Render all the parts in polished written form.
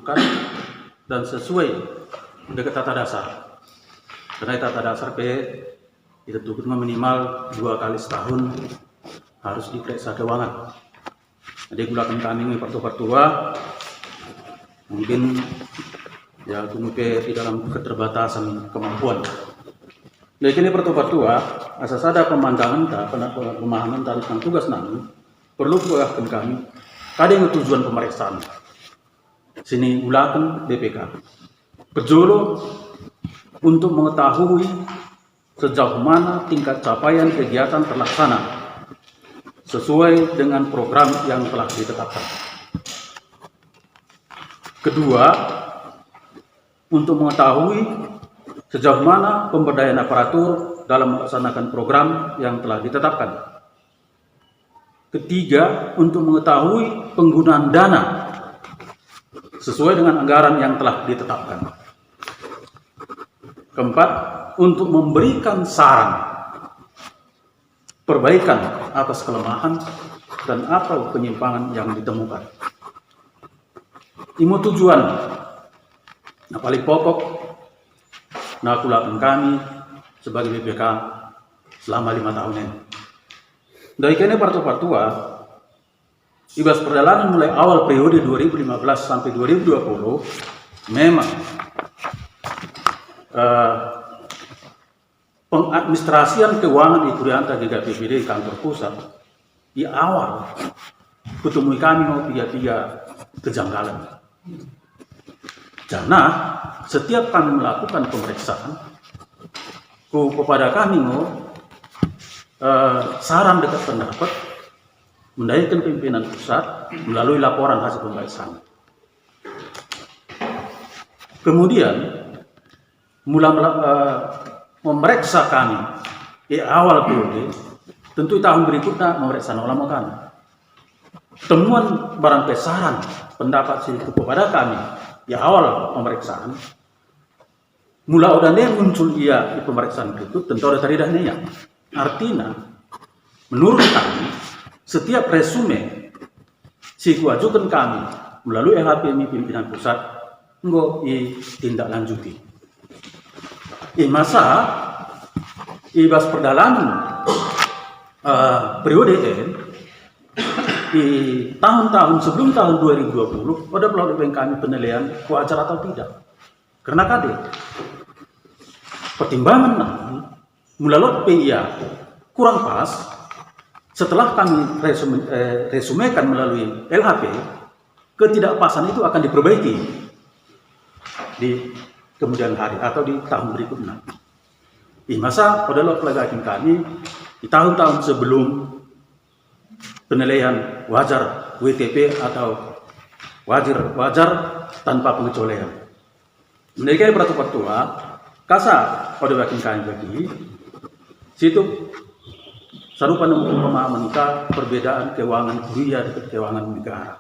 kan dan sesuai dengan tata dasar. Karena tata dasar ditentukan minimal 2 kali setahun harus diperiksa keuangan. Jadi gunakan kami pertua mungkin ya di dalam keterbatasan kemampuan. Jadi kini pertua asas ada pemandangan pemahaman tentang tugas nami perlu buahkan kami kadang tujuan pemeriksaan. Sini ulakan BPK berjolo untuk mengetahui sejauh mana tingkat capaian kegiatan terlaksana sesuai dengan program yang telah ditetapkan. Kedua, untuk mengetahui sejauh mana pemberdayaan aparatur dalam melaksanakan program yang telah ditetapkan. Ketiga, untuk mengetahui penggunaan dana sesuai dengan anggaran yang telah ditetapkan. Keempat, untuk memberikan saran perbaikan atas kelemahan dan atau penyimpangan yang ditemukan. Imo tujuan nah paling pokok nah kulakan kami sebagai BPK selama 5 tahun ini. Dari kini partua ibas perjalanan mulai awal periode 2015 sampai 2020 memang pengadministrasian keuangan di Kurianta GKPPD kantor pusat di awal ketemu kami mau tiga kejanggalan. Karena setiap kami melakukan pemeriksaan kepada kami mau saran dekat pendapat mendayakan pimpinan pusat melalui laporan hasil pemeriksaan. Kemudian mulai memeriksa kami di awal periode, tentu tahun berikutnya memeriksa ulama kami. Temuan barang saran pendapat situ kepada kami di awal pemeriksaan, mulai odane muncul di pemeriksaan berikut tentu ada tadi dahnya. Artinya, menurut kami setiap resume si kuajukan kami melalui LHPMI pimpinan pusat enggak ditindaklanjuti. Masa ibas perjalanan periode di tahun-tahun sebelum tahun 2020 ada melalui kami penilaian wajar atau tidak. Karena kade pertimbangan melalui PIA kurang pas setelah kami resumekan melalui LHP, ketidakpasan itu akan diperbaiki di kemudian hari atau di tahun berikutnya. Masa adalah pelajaran kami di tahun-tahun sebelum penilaian wajar WTP atau wajar tanpa pengecualian. Mereka pertua kasa pada bagian kami bagi situ sarupa pemahaman kita perbedaan keuangan kuliah dengan keuangan negara.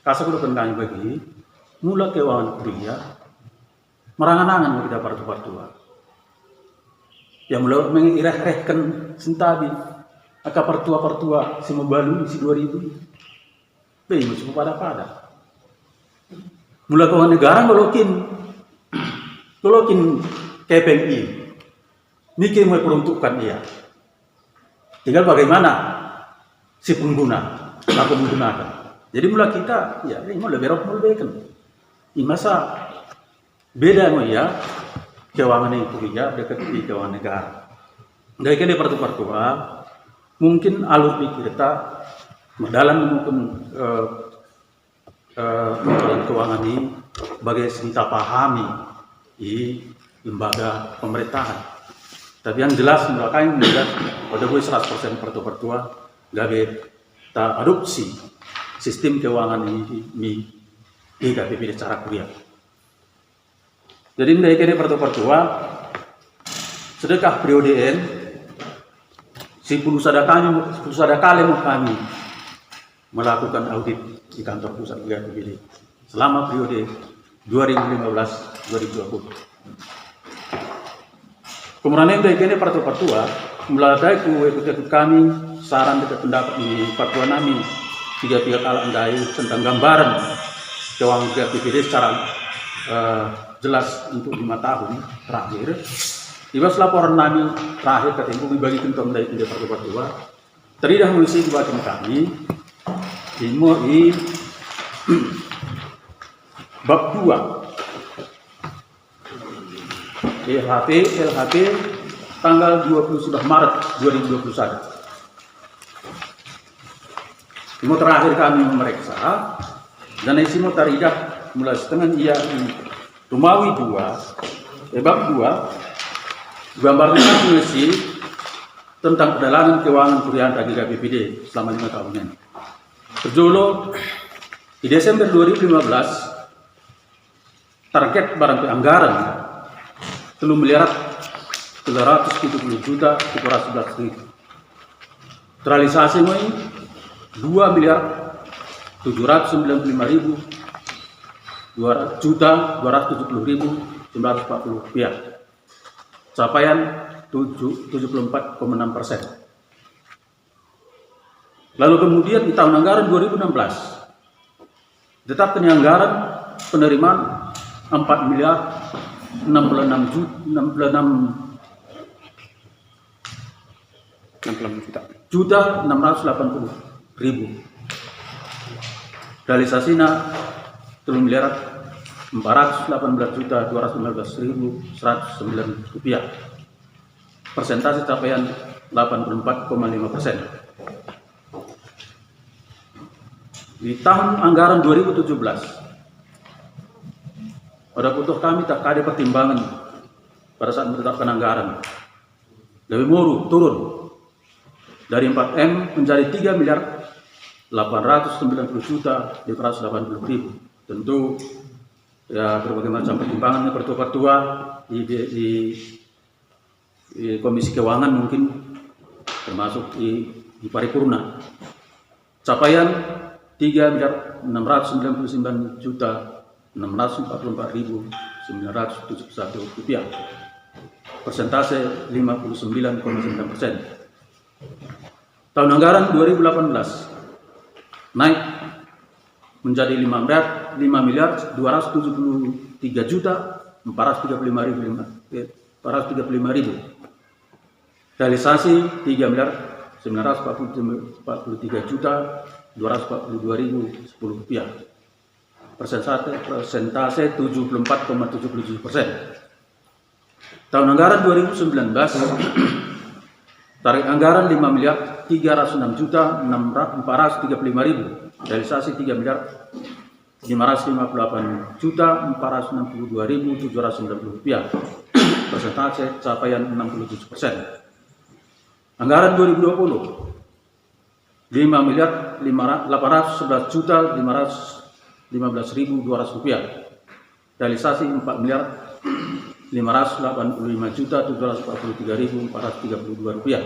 Kasa pada kami bagi mula keuangan kuliah merangan-angan kita pertua yang mulai mengireh-irehkan sentabi aka pertua si membalu isi 2000 masih pada mulai keuangan negara ngolokin KPMI mikir mau peruntukan dia tinggal bagaimana si pengguna atau menggunakan. Jadi mulai kita ya ini mulai kan masa beda ya keuangan yang kuliah dekat di keuangan negara. Dari kini pertua mungkin alur pikir kita dalam mungkin keuangan ini bagai kita pahami di lembaga pemerintahan. Tapi yang jelas mereka yang melihat pada gue 100% pertua gabe ta adopsi sistem keuangan ini di KPPD secara kuliah. Jadi dari kini pertua sedekah periode N si pusada kali kami melakukan audit di kantor pusat KPPD selama periode 2015-2020. Kemudian dari kini pertua mulai dari kami saran dekat pendapat di pertua nami tiga pihak andai tentang gambaran keuangan GKPPD secara jelas untuk 5 tahun terakhir. Ibas laporan kami terakhir ketemu bagi tentang dari tidak pertua teridah mengisi kebagian kami di bab 2 LHP tanggal 20 Maret 2021. Ini terakhir kami memeriksa dan isi teridah mulai setengah ia Romawi 2 bab 2 gambarnya mengisi tentang perjalanan keuangan Kurianta GKPPD selama 5 tahun ini. Berjuluk di Desember 2015 target barang anggaran 3.370.711.000. Terrealisasi ini 2.270.270.940 rupiah. Capaian 74,6%. Lalu kemudian di tahun anggaran 2016 tetap anggaran penerimaan 4.66.680.000. Realisasinya 3.418.215.109 rupiah. Persentase capaian 84,5%. Di tahun anggaran 2017 pada butuh kami tak ada pertimbangan pada saat menetapkan anggaran. Lebih murah turun dari 4M menjadi 3.890.580.000. Tentu ya berbagai macam pertimbangannya pertua-pertua di Komisi Keuangan mungkin termasuk di paripurna. Capaian 3.699.644.971 rupiah. Persentase 59,9%. Tahun anggaran 2018 naik menjadi 5.233.435.000. Realisasi 3.943.242.010 rupiah. Persentase 74,77%. Tahun anggaran 2019 tarik anggaran 5.306.435.000. Realisasi 3.558.462.790 rupiah. Persentase capaian 67%. Anggaran 2020 5.811.515.200 rupiah. Realisasi 4.585.743.432 rupiah.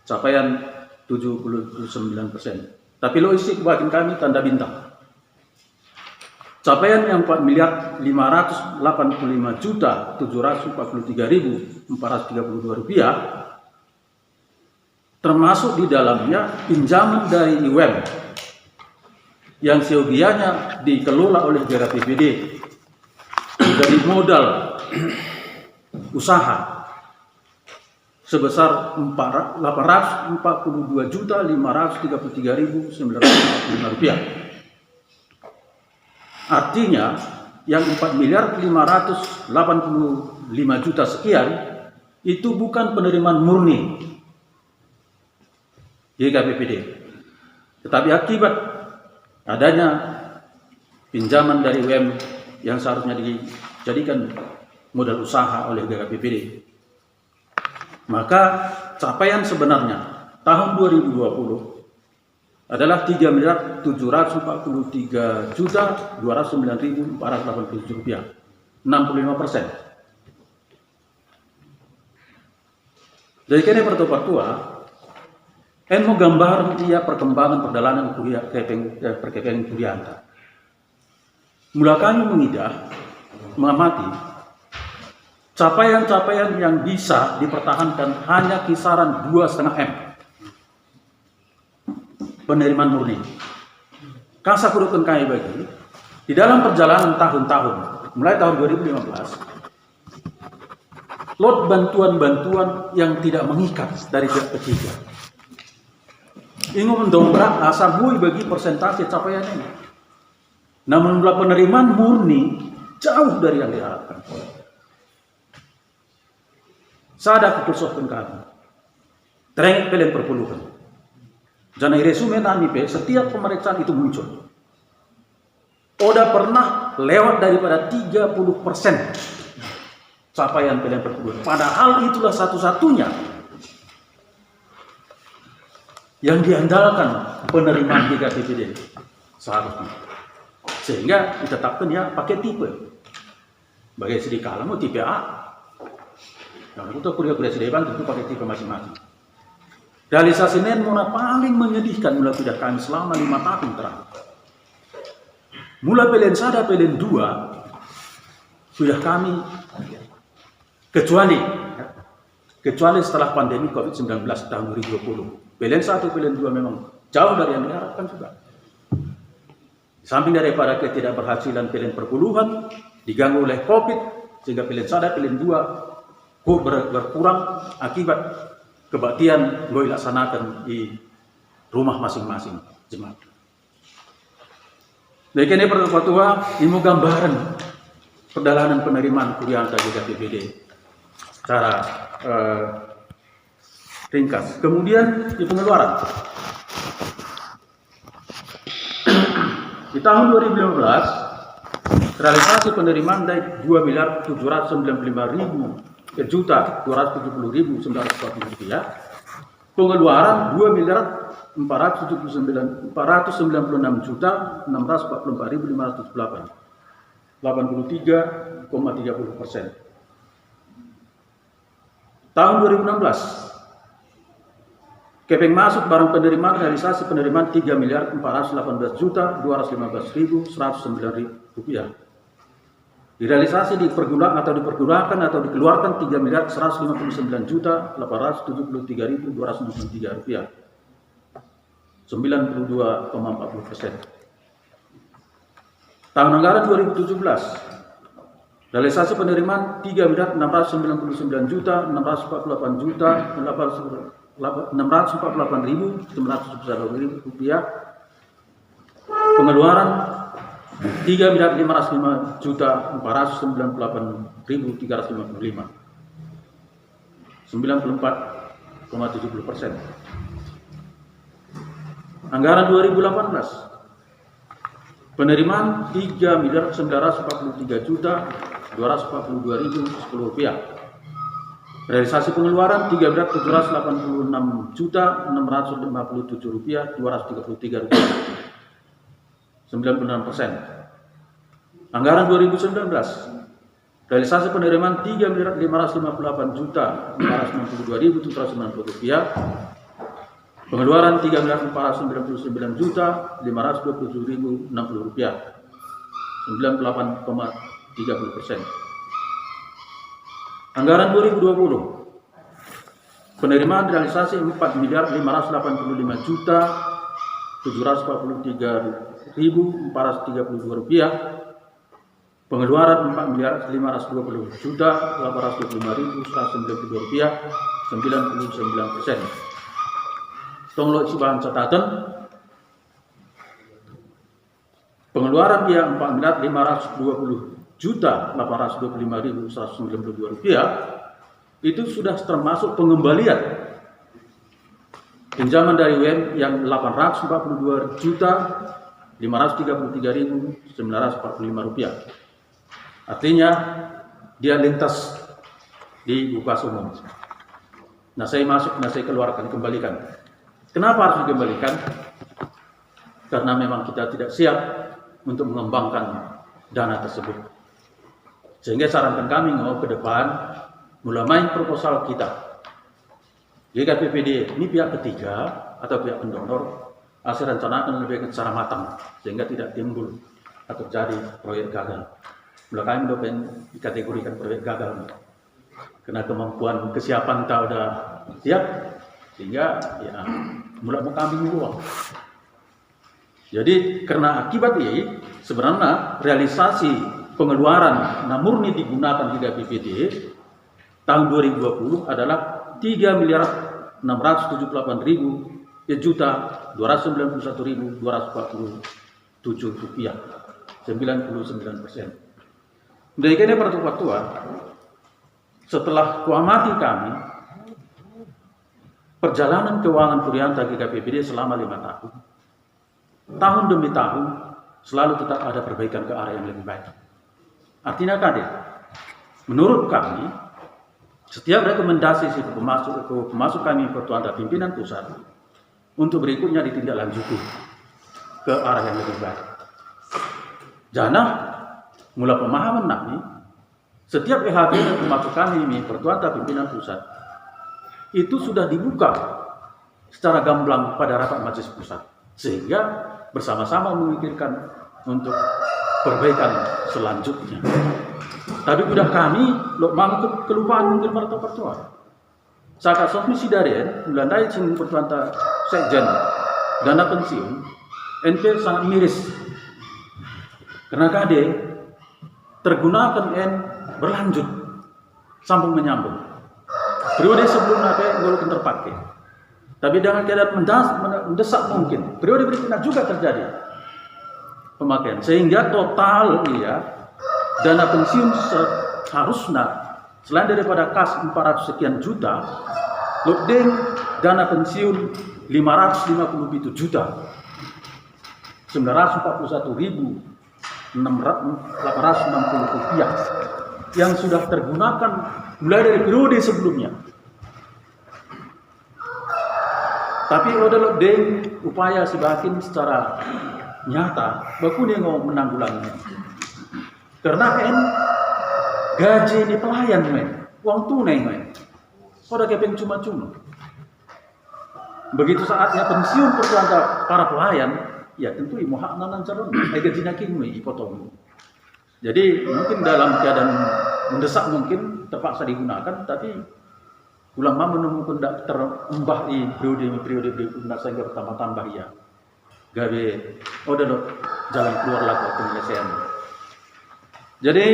Capaian 79%. Tapi logistik bagian kami tanda bintang. Capaian yang 4.585.743.432 rupiah, termasuk di dalamnya pinjaman dari IWM yang seyogianya dikelola oleh GKPPD menjadi modal usaha sebesar 842.533.945 rupiah. Artinya yang 4.585 juta sekian itu bukan penerimaan murni GKPPD, tetapi akibat adanya pinjaman dari UM yang seharusnya dijadikan modal usaha oleh GKPPD. Maka capaian sebenarnya tahun 2020 adalah 3.743.209.487 rupiah, 65%. Dari kini pertua mau gambar dia perkembangan perjalanan kuliah perkepengen Kurianta. Mula kami mengamati capaian-capaian yang bisa dipertahankan hanya kisaran 2,5 M. penerimaan murni. Kasa kudukan kami bagi di dalam perjalanan tahun-tahun, mulai tahun 2015, lot bantuan-bantuan yang tidak mengikat dari pihak ketiga. Ini mendongkrak asa bui bagi persentase capaian ini. Namun penerimaan murni jauh dari yang diharapkan. Sada kepersokan kami. Tereng pelen perpuluhan. Jangan resume nami pe setiap pemeriksaan itu muncul. Oda pernah lewat daripada 30% capaian pelen perpuluhan. Padahal itulah satu-satunya yang diandalkan penerimaan 3 PPD seharusnya. Sehingga ditetapkan ya pakai tipe. Bagi sedikit mau tipe A. Nah, kita kuliah-kuliah sedeban tentu pakai tipe masing-masing. Realisasi Nenmona paling menyedihkan mulai tidak kami selama 5 tahun terakhir. Mulai pelen sada pelen 2 sudah kami kecuali setelah pandemi COVID-19 tahun 2020. Pelen 1 pelen 2 memang jauh dari yang diharapkan juga. Samping daripada ketidakberhasilan pelen perpuluhan diganggu oleh COVID sehingga pelen sada pelen 2 berkurang akibat kebaktian gue laksanakan di rumah masing-masing jemaat. Jadi ini pertua ilmu gambaran perjalanan penerimaan kuliah dari PPD secara ringkas. Kemudian di pengeluaran. Di tahun 2015 realisasi penerimaan dari 2.795.270.940 rupiah, pengeluaran 2.496.644.508, 83,30%. Tahun 2016 Kepeng masuk barang penerimaan realisasi penerimaan 3.418.215.109 rupiah. Direalisasi dipergunakan atau dikeluarkan 3.159.873.293 rupiah. 92,40%. Tahun anggaran 2017 realisasi penerimaan 3.699.948.948.900 rupiah, pengeluaran 3.505.498.355, 94,70%. Anggaran 2018 penerimaan 3.943.242.010 rupiah. Realisasi pengeluaran 3.786.657 rupiah, 233 rupiah, 96%. Anggaran 2019 realisasi penerimaan 3.558.462.790 rupiah, pengeluaran 3.499.527.060 rupiah, 98,30%. Anggaran 2020 penerimaan realisasi 4.553.743.432 rupiah, pengeluaran 4.520.825.192 rupiah, 99%. Tolong isi bahan catatan. Pengeluaran dia 4.520.825.192 rupiah itu sudah termasuk pengembalian pinjaman dari UM yang 842.533.945 rupiah. Artinya dia lintas di buka umum. Nah saya masuk, nah saya keluarkan, kembalikan. Kenapa harus dikembalikan? Karena memang kita tidak siap untuk mengembangkan dana tersebut. Sehingga sarankan kami ke depan mulai main proposal kita. Jika PPD ini pihak ketiga atau pihak pendonor, hasil rencanakan lebih secara matang sehingga tidak timbul atau terjadi proyek gagal. Mulai kami dopen dikategorikan proyek gagal. Karena kemampuan kesiapan kita sudah siap, sehingga ya mulai mau kambing dulu. Jadi karena akibat ini sebenarnya realisasi pengeluaran murni digunakan di APBD tahun 2020 adalah 3.678.291.247 rupiah, 99%. Demikian para tua, setelah kuamati kami perjalanan keuangan Purianta GKPBD selama 5 tahun, tahun demi tahun selalu tetap ada perbaikan ke arah yang lebih baik. Artinya menurut kami setiap rekomendasi pemasuk kami Pertuan dan pimpinan pusat untuk berikutnya ditindaklanjuti ke arah yang lebih baik. Jangan mula pemahaman kami setiap EHB dan pemasuk kami Pertuan dan pimpinan pusat itu sudah dibuka secara gamblang pada rapat majelis pusat, sehingga bersama-sama memikirkan untuk perbaikan selanjutnya. Tapi udah kami mampu kelupaan mungkin pertua. Saat sosmi sidarian melandai cing pertuan sekjen dana pensiun NP sangat miris karena tergunakan berlanjut sambung menyambung. Periode sebelum ngulukan terpakai. Tapi dengan keadaan mendesak mungkin periode berikutnya juga terjadi pemakaian, sehingga total dana pensiun seharusnya selain daripada kas 400 sekian juta, loading dana pensiun 557 juta 941.860 rupiah yang sudah tergunakan mulai dari periode sebelumnya. Tapi ada upaya sebakin secara nyata baku dia mau menanggulanginya. Karena gaji ini pelayan uang tunai pada kepeng cuma-cuma. Begitu saatnya pensiun para pelayan, ya tentu ibu hak nanan calon gaji nakin dipotong. Jadi mungkin dalam keadaan mendesak mungkin terpaksa digunakan, tapi ulama menemukan tidak terumbah di periode berikutnya sehingga bertambah-tambah ya. Gawe, jalan keluar lagi penyelesaian. Jadi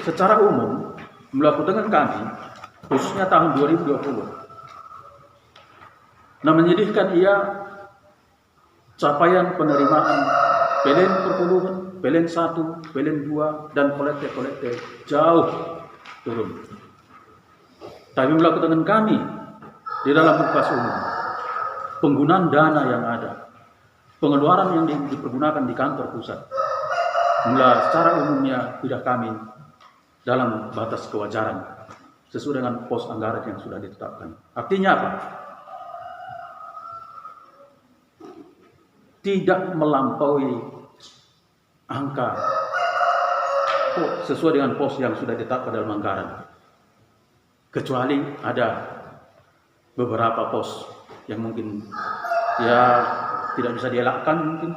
secara umum melakukan kami khususnya tahun 2020. Nah, menyedihkan capaian penerimaan PLN perpuluhan, PLN 1, PLN 2 dan kolekte jauh turun. Tapi melakukan kami di dalam berkas umum penggunaan dana yang ada, pengeluaran yang dipergunakan di kantor pusat, secara umumnya tidak kami dalam batas kewajaran sesuai dengan pos anggaran yang sudah ditetapkan. Artinya apa? Tidak melampaui angka sesuai dengan pos yang sudah ditetapkan dalam anggaran. Kecuali ada beberapa pos yang mungkin tidak bisa dielakkan mungkin.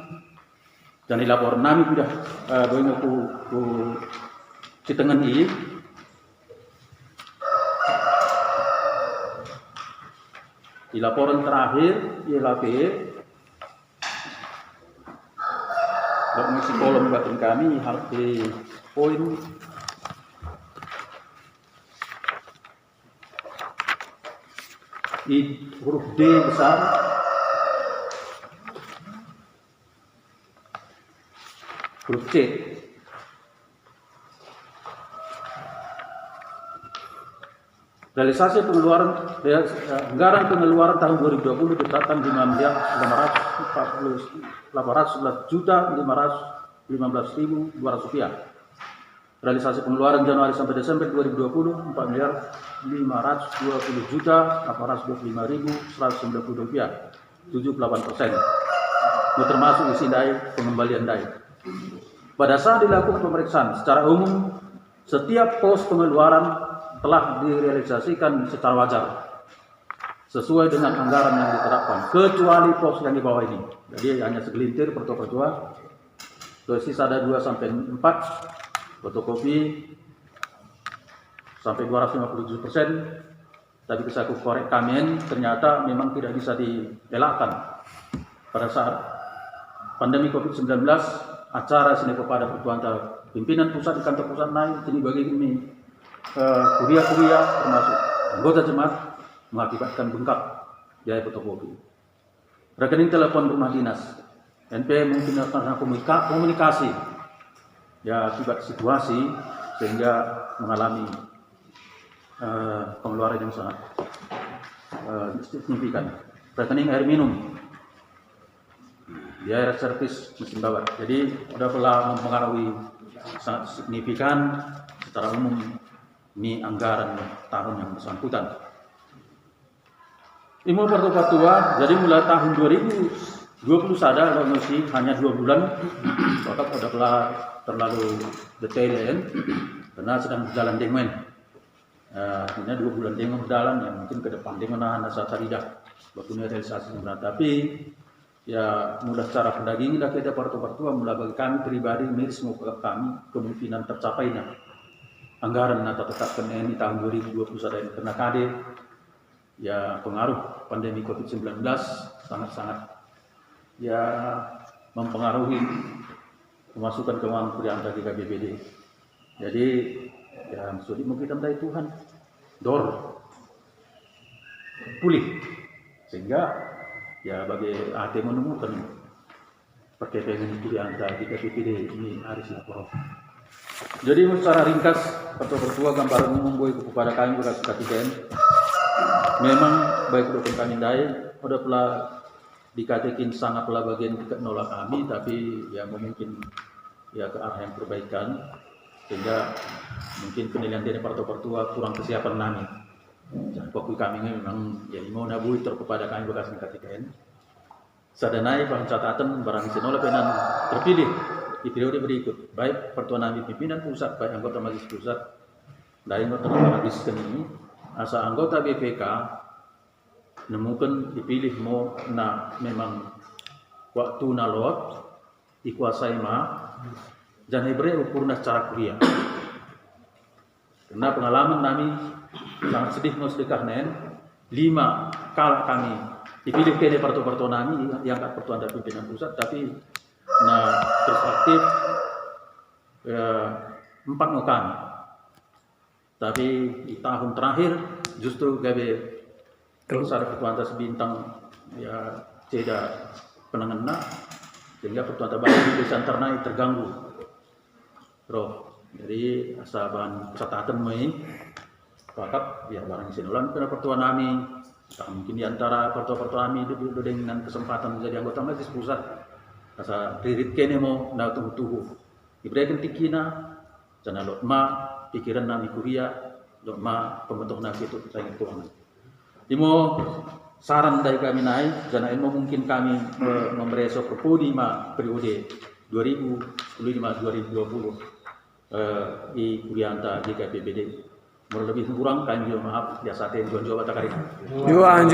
Dan di laporan kami sudah ku citengan ini. Di laporan terakhir ILAP mengisi kolom batin kami harus di poin di huruf D besar, huruf C. Realisasi anggaran pengeluaran tahun 2020 ditetapkan 5.811.515.200 rupiah. Realisasi pengeluaran Januari sampai Desember 2020 4.050.825.190 rupiah, 78%. Itu termasuk isi dai, pengembalian dai. Pada saat dilakukan pemeriksaan secara umum, setiap pos pengeluaran telah direalisasikan secara wajar sesuai dengan anggaran yang diterapkan, kecuali pos yang di bawah ini. Jadi hanya segelintir pertua, dosis ada 2-4, fotokopi sampai 257%, tapi bisa aku korek kami ternyata memang tidak bisa dielakkan pada saat pandemi COVID-19, acara sini kepada pertuanta pimpinan pusat di kantor pusat naik, ini bagi ini kuliah-kuliah termasuk anggota jemaat mengakibatkan bengkak biaya fotokopi. Rekening telepon rumah dinas, NP mungkin karena komunikasi ya akibat situasi sehingga mengalami pengeluaran yang sangat signifikan. Rekening air minum, biaya servis mesin babat. Jadi sudah telah mempengaruhi sangat signifikan secara umum ini anggaran tahun yang bersangkutan. Imo pertua, jadi mulai tahun 2020 sadar masih hanya 2 bulan, maka sudah telah terlalu detail ya, karena sedang berjalan dengan. Artinya 2 bulan dengan berjalan yang mungkin ke depan dengan asa tidak waktu realisasi sebenarnya. Tapi ya mudah secara pendaging dah kita pertua mulai bagi kami pribadi miris semoga kami kemungkinan tercapainya anggaran atau tetapkan ini tahun 2021 ini karena kade ya pengaruh pandemi COVID-19 sangat-sangat ya mempengaruhi pemasukan keuangan kuliah bagi KBBD. Jadi ya sulit kita dari Tuhan dor pulih sehingga ya bagi hati menemukan perkembangan kuliah bagi KBBD ini harus lapor. Jadi secara ringkas pertua gambaran umum kepada kami bekas KTN. Memang baik dokter kami dai udah pula dikatakan sangatlah bagian nolak kami, tapi ya mungkin ya ke arah yang perbaikan sehingga mungkin penilaian dari pertua kurang kesiapan kami. Dan waktu kami memang ya mau nabui kepada kami bekas KTN. Sadanai bahan catatan barang sinolak penan terpilih di periode berikut, baik pertua nami pimpinan pusat, baik anggota majelis pusat, dari anggota majelis ini. Asa anggota BPK nemukan dipilih mau memang waktu nalot dikuasai dan Hebreu purna secara kuliah. Karena pengalaman kami sangat sedih sedekah 5 kala kami dipilih ke pertua nami yang tak pertuan dari pimpinan pusat, tapi terus aktif 4 mau kami. Tapi di tahun terakhir justru gabe terus ada pertuanta sebintang ya tidak penengena sehingga pertuanta baru di desa Ternai terganggu. Roh, jadi asa bahan catatan mai pakat ya barang sinulan kena pertua nami. Mungkin di antara pertua nami dengan kesempatan menjadi anggota majelis pusat asa ririt kene mau na tuhu diberikan tikina jana lotma pikiran nami kuliah lotma pembentuk nasi itu saya keuangan. Imo saran dari kami naik karena ilmu mungkin kami memberi propodi periode 2015-2020 di kuliah anta di KPBD. Lebih kurang kami maaf biasa ten Joan Jawa Takarina. Juang.